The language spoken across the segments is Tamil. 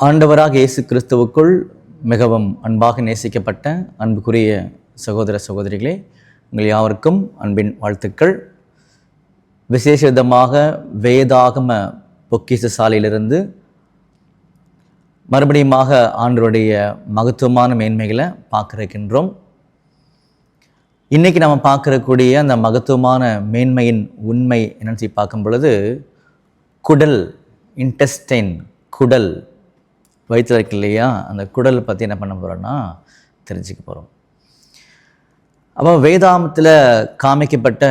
ஆண்டவராக இயேசு கிறிஸ்துவுக்குள் மிகவும் அன்பாக நேசிக்கப்பட்ட அன்புக்குரிய சகோதர சகோதரிகளே, உங்கள் யாவருக்கும் அன்பின் வாழ்த்துக்கள். விசேஷ விதமாக வேதாகம பொக்கிஷ சாலையிலிருந்து மறுபடியுமாக ஆண்டவருடைய மகத்துவமான மேன்மைகளை பார்க்க இருக்கின்றோம். இன்றைக்கி நம்ம பார்க்கக்கூடிய அந்த மகத்துவமான மேன்மையின் உண்மை என்னன்னு சொல்லி பார்க்கும் பொழுது, குடல், இன்டெஸ்டைன், குடல், வயிற்றில் இருக்கு இல்லையா, அந்த குடலை பற்றி என்ன பண்ண போகிறோன்னா தெரிஞ்சுக்க போகிறோம். அப்போ வேதாகமத்தில் காமிக்கப்பட்ட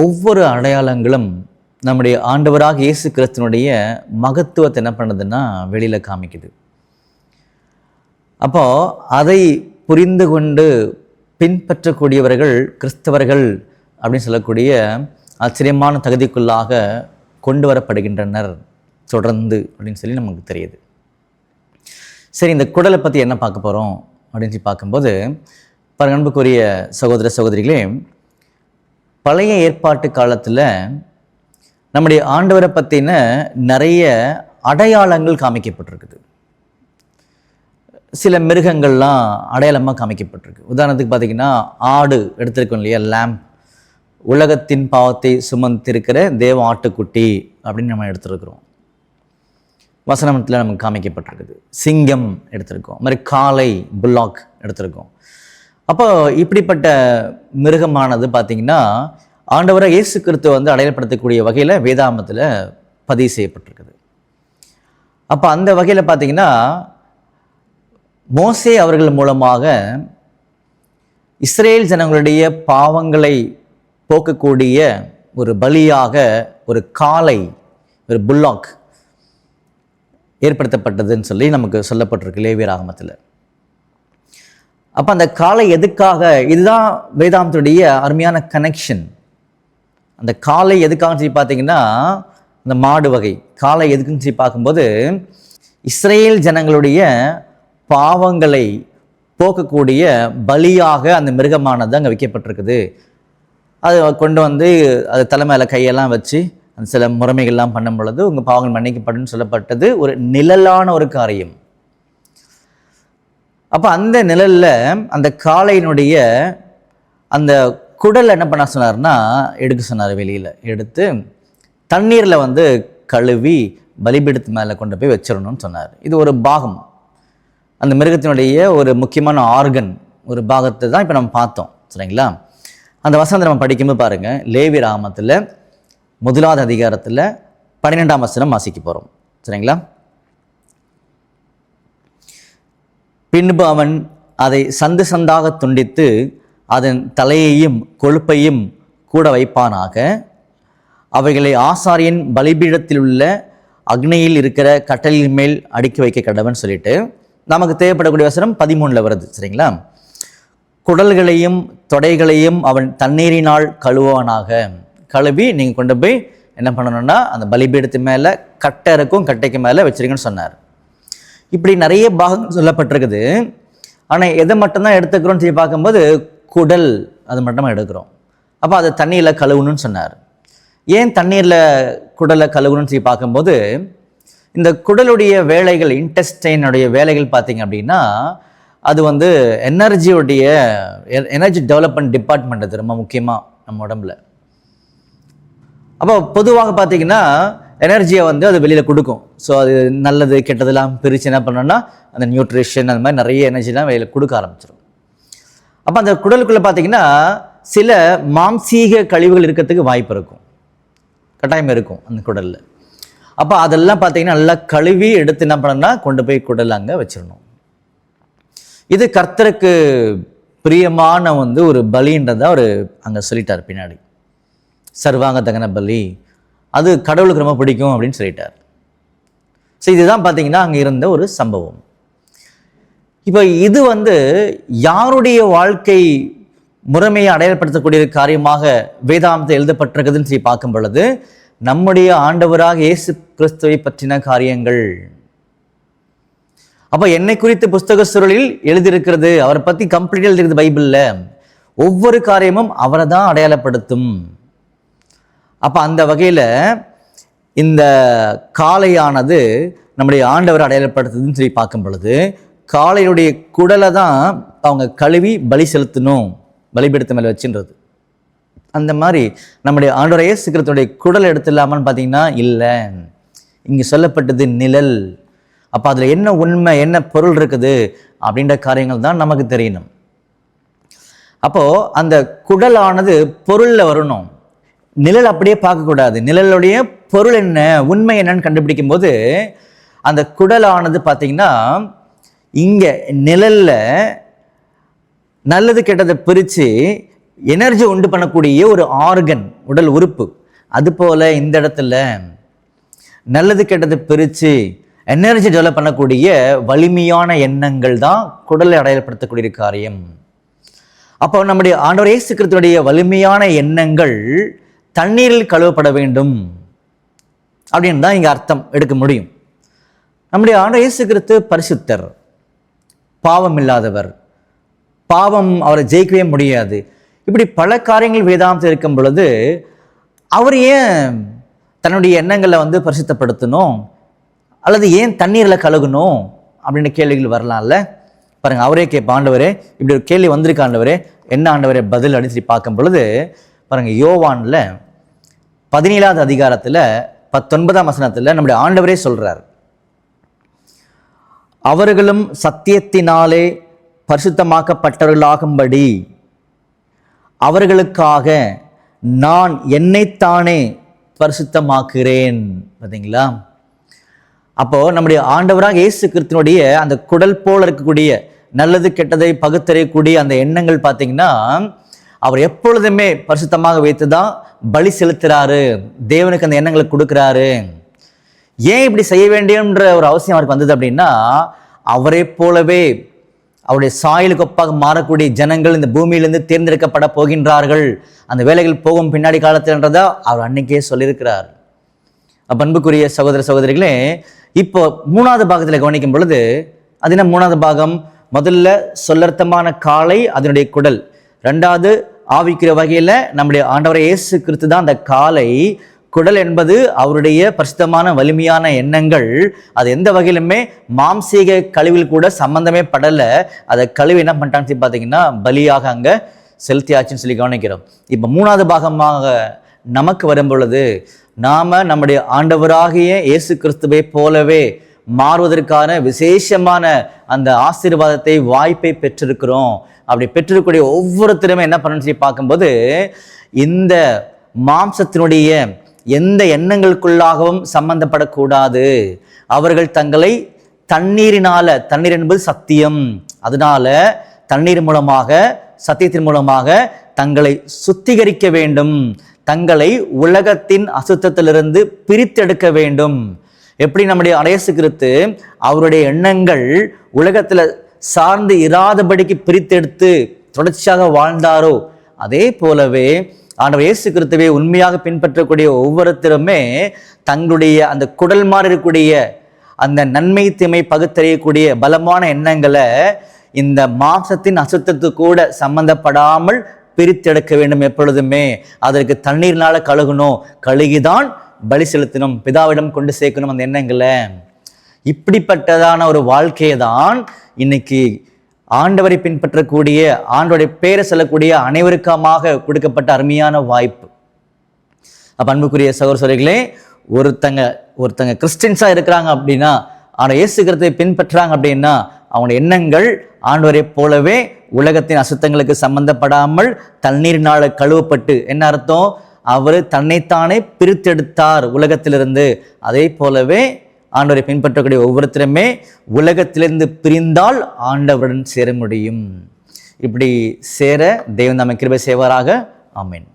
ஒவ்வொரு அடையாளங்களும் நம்முடைய ஆண்டவராக இயேசு கிறிஸ்துனுடைய மகத்துவத்தை என்ன பண்ணுதுன்னா வெளியில் காமிக்குது. அப்போது அதை புரிந்து கொண்டு பின்பற்றக்கூடியவர்கள் கிறிஸ்தவர்கள் அப்படின்னு சொல்லக்கூடிய ஆச்சரியமான தகுதிக்குள்ளாக கொண்டு வரப்படுகின்றனர் தொடர்ந்து அப்படின்னு சொல்லி நமக்கு தெரியுது. சரி, இந்த குடலை பற்றி என்ன பார்க்க போகிறோம் அப்படின்னு சொல்லி பார்க்கும்போது, பாருங்க அன்புக்குரிய சகோதர சகோதரிகளே, பழைய ஏற்பாட்டு காலத்தில் நம்முடைய ஆண்டவரை பற்றின நிறைய அடையாளங்கள் காமிக்கப்பட்டிருக்குது. சில மிருகங்கள்லாம் அடையாளமாக காமிக்கப்பட்டிருக்கு. உதாரணத்துக்கு பார்த்திங்கன்னா, ஆடு எடுத்திருக்கோம் இல்லையா, லேம்ப், உலகத்தின் பாவத்தை சுமந்திருக்கிற தேவ ஆட்டுக்குட்டி அப்படின்னு நம்ம எடுத்துருக்குறோம். வசனத்தில் நமக்கு காமிக்கப்பட்டிருக்குது. சிங்கம் எடுத்திருக்கோம், மாதிரி காளை, புல்லாக் எடுத்திருக்கோம். அப்போ இப்படிப்பட்ட மிருகமானது பார்த்திங்கன்னா ஆண்டவரை இயேசு கிறிஸ்துவை அடையாளப்படுத்தக்கூடிய வகையில் வேதாகமத்தில் பதிவு செய்யப்பட்டிருக்குது. அப்போ அந்த வகையில் பார்த்திங்கன்னா மோசே அவர்கள் மூலமாக இஸ்ரேல் ஜனங்களுடைய பாவங்களை போக்கக்கூடிய ஒரு பலியாக ஒரு காளை, ஒரு புல்லாக் ஏற்படுத்தப்பட்டதுன்னு சொல்லி நமக்கு சொல்லப்பட்டிருக்கு லேவியராகமத்தில். அப்போ அந்த காளை எதுக்காக, இதுதான் வேதாகமத்துடைய அருமையான கனெக்ஷன். அந்த காளை எதுக்காகன்னு சொல்லி பார்த்தீங்கன்னா, இந்த மாடு வகை காளை எதுக்குன்னு சொல்லி பார்க்கும்போது, இஸ்ரேல் ஜனங்களுடைய பாவங்களை போக்கக்கூடிய பலியாக அந்த மிருகமானது அங்கே வைக்கப்பட்டிருக்குது. அது கொண்டு அது தலைமையில கையெல்லாம் வச்சு அந்த சில முறைமைகள்லாம் பண்ணும் பொழுது உங்கள் பாவங்கள் மன்னிக்கப்படும் சொல்லப்பட்டது ஒரு நிழலான ஒரு காரியம். அப்போ அந்த நிழலில் அந்த காளையினுடைய அந்த குடல் என்ன பண்ண சொன்னார்னா எடுக்க சொன்னார். வெளியில் எடுத்து தண்ணீரில் கழுவி பலிபீடத்து மேலே கொண்டு போய் வச்சிடணும்னு சொன்னார். இது ஒரு பாகம், அந்த மிருகத்தினுடைய ஒரு முக்கியமான ஆர்கன், ஒரு பாகத்தை தான் இப்போ நம்ம பார்த்தோம். சரிங்களா? அந்த வசனத்தை நம்ம படிக்கும்போது பாருங்கள், லேவியராகமத்தில் 1வது அதிகாரத்தில் 12ஆம் வசனம் வாசிக்க போகிறோம். சரிங்களா? பின்பு அவன் அதை சந்து சந்தாக துண்டித்து அதன் தலையையும் கொழுப்பையும் கூட வைப்பானாக. அவைகளை ஆசாரியன் பலிபீடத்தில் உள்ள அக்னியில் இருக்கிற கட்டளின் மேல் அடுக்கி வைக்க கடவன் சொல்லிட்டு நமக்கு தேவைப்படக்கூடிய வசனம் 13 வருது. சரிங்களா? குடல்களையும் தொடைகளையும் அவன் தண்ணீரினால் கழுவானாக. கழுவி நீங்கள் கொண்டு போய் என்ன பண்ணணும்னா அந்த பலிபீடத்து மேலே கட்டை இருக்கும், கட்டைக்கு மேலே வச்சிருக்கேன்னு சொன்னார். இப்படி நிறைய பாகம் சொல்லப்பட்டிருக்குது. ஆனால் எதை மட்டும்தான் எடுத்துக்கிறோன்னு சொல்லி பார்க்கும்போது குடல், அது மட்டும் எடுக்கிறோம். அப்போ அதை தண்ணியில் கழுவணும்னு சொன்னார். ஏன் தண்ணீரில் குடலை கழுவணும்னு சொல்லி பார்க்கும்போது, இந்த குடலுடைய வேலைகள், இன்டெஸ்டைனுடைய வேலைகள் பார்த்திங்க அப்படின்னா அது எனர்ஜி டெவலப்மெண்ட் டிபார்ட்மெண்ட், அது ரொம்ப முக்கியமாக நம்ம உடம்புல. அப்போ பொதுவாக பார்த்திங்கன்னா எனர்ஜியை அது வெளியில் கொடுக்கும். ஸோ அது நல்லது கெட்டதெல்லாம் பிரித்து என்ன பண்ணோன்னா அந்த நியூட்ரிஷன் அந்த மாதிரி நிறைய எனர்ஜிலாம் வெளியில் கொடுக்க ஆரம்பிச்சிடும். அப்போ அந்த குடலுக்குள்ளே பார்த்திங்கன்னா சில மாம்சீக கழிவுகள் இருக்கிறதுக்கு வாய்ப்பு இருக்கும், கட்டாயம் இருக்கும் அந்த குடலில். அப்போ அதெல்லாம் பார்த்திங்கன்னா நல்லா கழுவி எடுத்து என்ன பண்ணணும்னா கொண்டு போய் குடல் அங்கே வச்சிடணும். இது கர்த்தருக்கு பிரியமான ஒரு பலின்றதை அவர் அங்கே சொல்லிட்டார். பின்னாடி சர்வாங்க தகன பலி, அது கடவுளுக்கு ரொம்ப பிடிக்கும் அப்படின்னு சொல்லிட்டார். ஸோ இதுதான் பார்த்தீங்கன்னா அங்கே இருந்த ஒரு சம்பவம். இப்போ இது யாருடைய வாழ்க்கை முறைமையை அடையாளப்படுத்தக்கூடிய காரியமாக வேதாகமத்தில் எழுதப்பட்டிருக்குதுன்னு சொல்லி பார்க்கும் பொழுது, நம்முடைய ஆண்டவராக இயேசு கிறிஸ்துவை பற்றின காரியங்கள். அப்போ என்னை குறித்து புஸ்தக சுருளில் எழுதியிருக்கிறது, அவரை பற்றி கம்ப்ளீட்டாக எழுதியிருக்குது பைபிளில். ஒவ்வொரு காரியமும் அவரை தான் அடையாளப்படுத்தும். அப்போ அந்த வகையில் இந்த காளையானது நம்முடைய ஆண்டவர் அடையாளப்படுத்துதுன்னு சொல்லி பார்க்கும் பொழுது, காளையுடைய குடலை தான் அவங்க கழுவி பலி செலுத்தணும், பலிபீடத்து மேலே வச்சுன்றது. அந்த மாதிரி நம்முடைய ஆண்டவர் இயேசு கிறிஸ்துவுடைய குடல் எடுத்துடலாமான்னு பார்த்தீங்கன்னா இல்லை. இங்கே சொல்லப்பட்டது நிழல். அப்போ அதில் என்ன உண்மை, என்ன பொருள் இருக்குது அப்படின்ற காரியங்கள் தான் நமக்கு தெரியணும். அப்போது அந்த குடலானது பொருளில் வரணும், நிழல் அப்படியே பார்க்கக்கூடாது. நிழலுடைய பொருள் என்ன, உண்மை என்னன்னு கண்டுபிடிக்கும் போது அந்த குடலானது பார்த்தீங்கன்னா இங்கே நிழலில் நல்லது கெட்டதை பிரித்து எனர்ஜி உண்டு பண்ணக்கூடிய ஒரு ஆர்கன், உடல் உறுப்பு. அதுபோல் இந்த இடத்துல நல்லது கெட்டதை பிரித்து எனர்ஜி டெவலப் பண்ணக்கூடிய வலிமையான எண்ணங்கள் தான் குடலை அடையாளப்படுத்தக்கூடிய காரியம். அப்போ நம்முடைய ஆண்டவர் இயேசு கிறிஸ்துவுடைய வலிமையான எண்ணங்கள் தண்ணீரில் கழுவப்பட வேண்டும் அப்படின்னு தான் இங்கே அர்த்தம் எடுக்க முடியும். நம்முடைய ஆண்டவர் இயேசு கிறிஸ்து பரிசுத்தர், பாவம் இல்லாதவர், பாவம் அவரை ஜெயிக்கவே முடியாது. இப்படி பல காரியங்கள் வேதாந்தத்தில் இருக்கும் பொழுது அவர் ஏன் தன்னுடைய எண்ணங்களை பரிசுத்தப்படுத்தணும், அல்லது ஏன் தண்ணீரில் கழுகணும் அப்படின்ற கேள்விகள் வரலாம்ல. பாருங்க, அவரே கேட்ப, ஆண்டவரே இப்படி ஒரு கேள்வி வந்திருக்கு ஆண்டவரே, என்ன ஆண்டவரே பதில் அப்படின்னு சொல்லி பார்க்கும் பொழுது பாருங்க, யோவானில் 17வது அதிகாரத்தில் 19ஆம் வசனத்தில் நம்முடைய ஆண்டவரே சொல்றார், அவர்களும் சத்தியத்தினாலே பரிசுத்தமாக்கப்பட்டவர்களாகும்படி அவர்களுக்காக நான் என்னைத்தானே பரிசுத்தமாக்குறேன். பார்த்தீங்களா? அப்போ நம்முடைய ஆண்டவராக இயேசு கிறிஸ்துவினுடைய அந்த குடல் போல இருக்கக்கூடிய நல்லது கெட்டதை பகுத்தறியக்கூடிய அந்த எண்ணங்கள் பார்த்தீங்கன்னா அவர் எப்பொழுதுமே பரிசுத்தமாக வைத்து தான் பலி செலுத்துறாரு, தேவனுக்கு அந்த எண்ணங்களை கொடுக்குறாரு. ஏன் இப்படி செய்ய வேண்டியன்ற ஒரு அவசியம் அவருக்கு வந்தது அப்படின்னா, அவரை போலவே அவருடைய சாயலுக்கு ஒப்பாக மாறக்கூடிய ஜனங்கள் இந்த பூமியிலிருந்து தேர்ந்தெடுக்கப்பட போகின்றார்கள், அந்த வேலைகள் போகும் பின்னாடி காலத்தில்ன்றதா அவர் அன்னைக்கே சொல்லியிருக்கிறார். அன்புக்குரிய சகோதர சகோதரிகளே, இப்போ 3வது பாகத்தில் கவனிக்கும் பொழுது, அது என்ன 3வது பாகம்? முதல்ல சொல்லர்த்தமான காளை, அதனுடைய குடல். 2வது ஆவிக்கிற வகையில் நம்முடைய ஆண்டவரை இயேசு கிறிஸ்து தான் அந்த காளை. குடல் என்பது அவருடைய பரிசுத்தமான வலிமையான எண்ணங்கள். அது எந்த வகையிலுமே மாம்சீக கழிவில் கூட சம்பந்தமே படலை. அதை கழிவு என்ன பண்ணிட்டான்னு பார்த்தீங்கன்னா பலியாக அங்கே செலுத்தியாச்சுன்னு சொல்லி கவனிக்கிறோம். இப்போ 3வது பாகமாக நமக்கு வரும் பொழுது நாம் நம்முடைய ஆண்டவராகிய இயேசு கிறிஸ்துவை போலவே மாறுவதற்கான விசேஷமான அந்த ஆசீர்வாதத்தை, வாய்ப்பை பெற்றிருக்கிறோம். அப்படி பெற்றிருக்கக்கூடிய ஒவ்வொருத்தருமே என்ன பண்ணணும்னு சொல்லி பார்க்கும்போது, இந்த மாம்சத்தினுடைய எந்த எண்ணங்களுக்குள்ளாகவும் சம்பந்தப்படக்கூடாது. அவர்கள் தங்களை தண்ணீரினால, தண்ணீர் என்பது சத்தியம், அதனால தண்ணீர் மூலமாக, சத்தியத்தின் மூலமாக தங்களை சுத்திகரிக்க வேண்டும், தங்களை உலகத்தின் அசுத்தத்திலிருந்து பிரித்தெடுக்க வேண்டும். எப்படி நம்முடைய இயேசு கிறிஸ்து அவருடைய எண்ணங்கள் உலகத்துல சார்ந்து இராதபடிக்கு பிரித்தெடுத்து தொடர்ச்சியாக வாழ்ந்தாரோ, அதே போலவே ஆண்டவர் இயேசு கிறிஸ்துவை உண்மையாக பின்பற்றக்கூடிய ஒவ்வொருத்தருமே தங்களுடைய அந்த குடல் மாறி இருக்கக்கூடிய அந்த நன்மை தீமை பகுத்தறியக்கூடிய பலமான எண்ணங்களை இந்த மாம்சத்தின் அசுத்தத்து கூட சம்பந்தப்படாமல் பிரித்தெடுக்க வேண்டும். எப்பொழுதுமே அதற்கு தண்ணீர்னால கழுகணும், கழுகிதான் பலி செலுத்தணும், பிதாவிடம் கொண்டு சேர்க்கணும் அந்த எண்ணங்களை. இப்படிப்பட்டதான ஒரு வாழ்க்கையை தான் இன்னைக்கு ஆண்டவரை பின்பற்றக்கூடிய, ஆண்டவருடைய பேரை சொல்லக்கூடிய அனைவருக்காக கொடுக்கப்பட்ட அருமையான வாய்ப்பு. அப்ப அன்புக்குரிய சகோதரர்களே, ஒருத்தங்க கிறிஸ்டின்ஸா இருக்கிறாங்க அப்படின்னா, ஆனால் இயேசு கிறிஸ்துவை பின்பற்றாங்க அப்படின்னா, அவங்க எண்ணங்கள் ஆண்டவரை போலவே உலகத்தின் அசுத்தங்களுக்கு சம்பந்தப்படாமல் தண்ணீரினால கழுவப்பட்டு, என்ன அர்த்தம்? அவர் தன்னைத்தானே பிரித்தெடுத்தார் உலகத்திலிருந்து. அதே போலவே ஆண்டவரை பின்பற்றக்கூடிய ஒவ்வொருத்தருமே உலகத்திலிருந்து பிரிந்தால் ஆண்டவருடன் சேர முடியும். இப்படி சேர தேவன் நம்மை கிருபை செய்வாராக. ஆமென்.